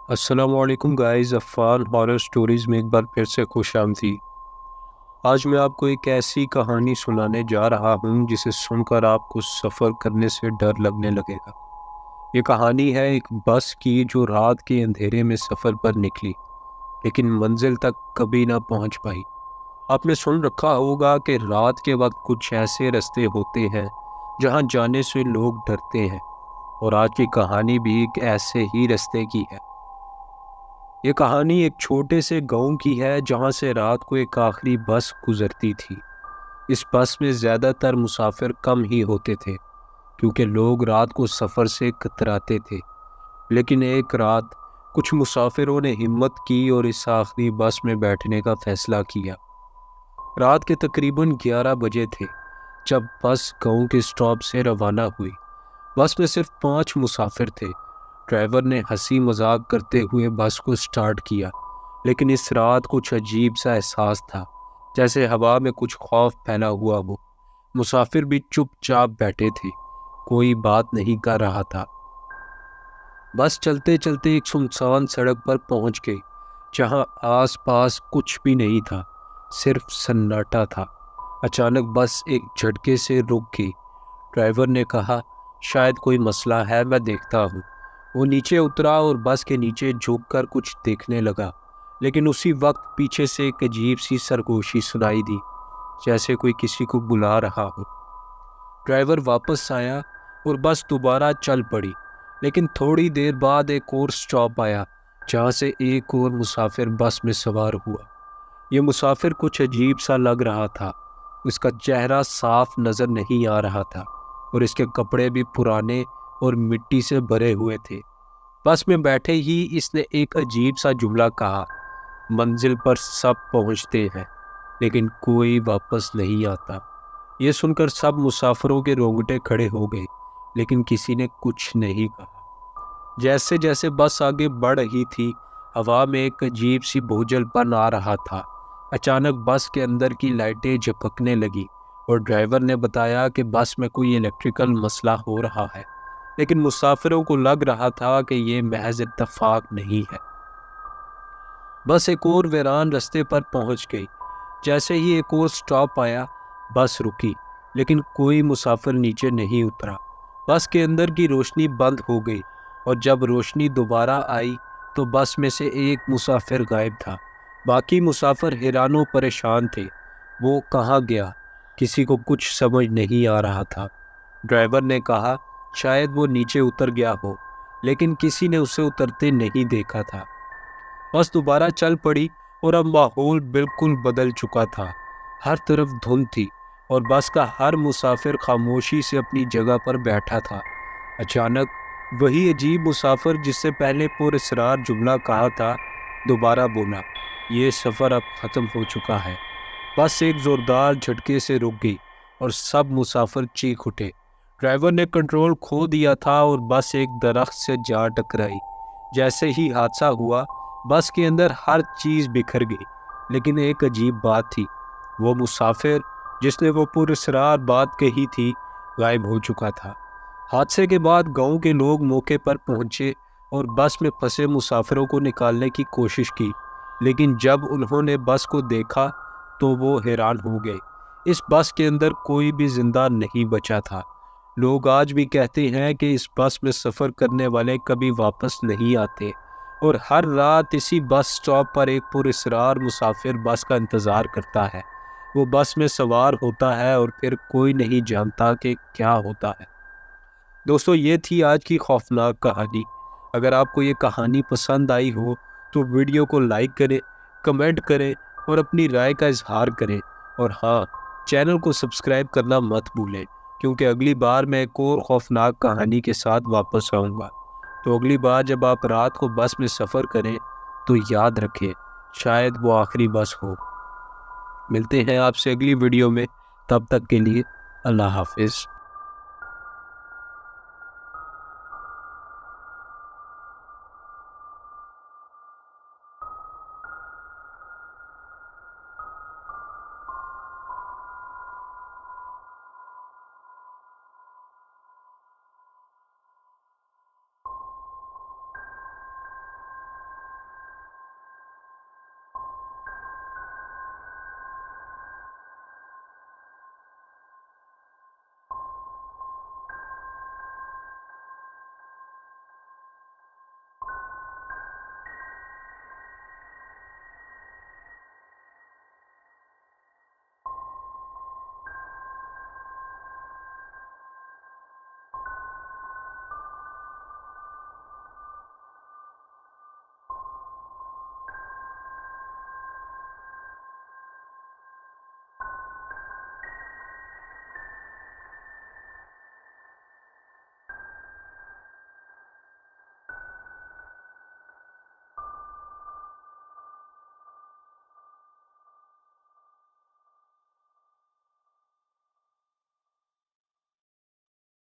السلام علیکم guys, Affan horror stories میں ایک بار پھر سے خوش آمدید۔ آج میں آپ کو ایک ایسی کہانی سنانے جا رہا ہوں جسے سن کر آپ کو سفر کرنے سے ڈر لگنے لگے گا۔ یہ کہانی ہے ایک بس کی جو رات کے اندھیرے میں سفر پر نکلی لیکن منزل تک کبھی نہ پہنچ پائی۔ آپ نے سن رکھا ہوگا کہ رات کے وقت کچھ ایسے رستے ہوتے ہیں جہاں جانے سے لوگ ڈرتے ہیں، اور آج کی کہانی بھی ایک ایسے ہی رستے کی ہے۔ یہ کہانی ایک چھوٹے سے گاؤں کی ہے جہاں سے رات کو ایک آخری بس گزرتی تھی۔ اس بس میں زیادہ تر مسافر کم ہی ہوتے تھے کیونکہ لوگ رات کو سفر سے کتراتے تھے، لیکن ایک رات کچھ مسافروں نے ہمت کی اور اس آخری بس میں بیٹھنے کا فیصلہ کیا۔ رات کے تقریباً 11 بجے تھے جب بس گاؤں کے سٹاپ سے روانہ ہوئی۔ بس میں صرف 5 مسافر تھے۔ ڈرائیور نے ہنسی مذاق کرتے ہوئے بس کو سٹارٹ کیا، لیکن اس رات کچھ عجیب سا احساس تھا، جیسے ہوا میں کچھ خوف پھیلا ہوا ہو۔ مسافر بھی چپ چاپ بیٹھے تھے، کوئی بات نہیں کر رہا تھا۔ بس چلتے چلتے ایک سنسان سڑک پر پہنچ گئی جہاں آس پاس کچھ بھی نہیں تھا، صرف سناٹا تھا۔ اچانک بس ایک جھٹکے سے رک گئی۔ ڈرائیور نے کہا، شاید کوئی مسئلہ ہے، میں دیکھتا ہوں۔ وہ نیچے اترا اور بس کے نیچے جھک کر کچھ دیکھنے لگا، لیکن اسی وقت پیچھے سے ایک عجیب سی سرگوشی سنائی دی، جیسے کوئی کسی کو بلا رہا ہو۔ ڈرائیور واپس آیا اور بس دوبارہ چل پڑی، لیکن تھوڑی دیر بعد ایک اور سٹاپ آیا جہاں سے ایک اور مسافر بس میں سوار ہوا۔ یہ مسافر کچھ عجیب سا لگ رہا تھا، اس کا چہرہ صاف نظر نہیں آ رہا تھا اور اس کے کپڑے بھی پرانے اور مٹی سے بھرے ہوئے تھے۔ بس میں بیٹھے ہی اس نے ایک عجیب سا جملہ کہا، منزل پر سب پہنچتے ہیں لیکن کوئی واپس نہیں آتا۔ یہ سن کر سب مسافروں کے رونگٹے کھڑے ہو گئے، لیکن کسی نے کچھ نہیں کہا۔ جیسے جیسے بس آگے بڑھ رہی تھی، ہوا میں ایک عجیب سی بوجھل پن آ رہا تھا۔ اچانک بس کے اندر کی لائٹیں جھپکنے لگی اور ڈرائیور نے بتایا کہ بس میں کوئی الیکٹریکل مسئلہ ہو رہا ہے، لیکن مسافروں کو لگ رہا تھا کہ یہ محض اتفاق نہیں ہے۔ بس ایک اور ویران رستے پر پہنچ گئی۔ جیسے ہی ایک اور سٹاپ آیا، بس رکی، لیکن کوئی مسافر نیچے نہیں اترا۔ بس کے اندر کی روشنی بند ہو گئی اور جب روشنی دوبارہ آئی تو بس میں سے ایک مسافر غائب تھا۔ باقی مسافر حیران و پریشان تھے، وہ کہاں گیا؟ کسی کو کچھ سمجھ نہیں آ رہا تھا۔ ڈرائیور نے کہا، شاید وہ نیچے اتر گیا ہو، لیکن کسی نے اسے اترتے نہیں دیکھا تھا۔ بس دوبارہ چل پڑی اور اب ماحول بالکل بدل چکا تھا۔ ہر طرف دھند تھی اور بس کا ہر مسافر خاموشی سے اپنی جگہ پر بیٹھا تھا۔ اچانک وہی عجیب مسافر جس سے پہلے پر اسرار جملہ کہا تھا، دوبارہ بولا، یہ سفر اب ختم ہو چکا ہے۔ بس ایک زوردار جھٹکے سے رک گئی اور سب مسافر چیخ اٹھے۔ ڈرائیور نے کنٹرول کھو دیا تھا اور بس ایک درخت سے جا ٹکرائی۔ جیسے ہی حادثہ ہوا، بس کے اندر ہر چیز بکھر گئی، لیکن ایک عجیب بات تھی، وہ مسافر جس نے وہ پراسرار بات کہی تھی غائب ہو چکا تھا۔ حادثے کے بعد گاؤں کے لوگ موقع پر پہنچے اور بس میں پھنسے مسافروں کو نکالنے کی کوشش کی، لیکن جب انہوں نے بس کو دیکھا تو وہ حیران ہو گئے۔ اس بس کے اندر کوئی بھی زندہ نہیں بچا تھا۔ لوگ آج بھی کہتے ہیں کہ اس بس میں سفر کرنے والے کبھی واپس نہیں آتے، اور ہر رات اسی بس سٹاپ پر ایک پراسرار مسافر بس کا انتظار کرتا ہے۔ وہ بس میں سوار ہوتا ہے اور پھر کوئی نہیں جانتا کہ کیا ہوتا ہے۔ دوستو، یہ تھی آج کی خوفناک کہانی۔ اگر آپ کو یہ کہانی پسند آئی ہو تو ویڈیو کو لائک کریں، کمنٹ کریں اور اپنی رائے کا اظہار کریں، اور ہاں، چینل کو سبسکرائب کرنا مت بھولیں، کیونکہ اگلی بار میں ایک اور خوفناک کہانی کے ساتھ واپس آؤں گا۔ تو اگلی بار جب آپ رات کو بس میں سفر کریں تو یاد رکھیں، شاید وہ آخری بس ہو۔ ملتے ہیں آپ سے اگلی ویڈیو میں، تب تک کے لیے اللہ حافظ۔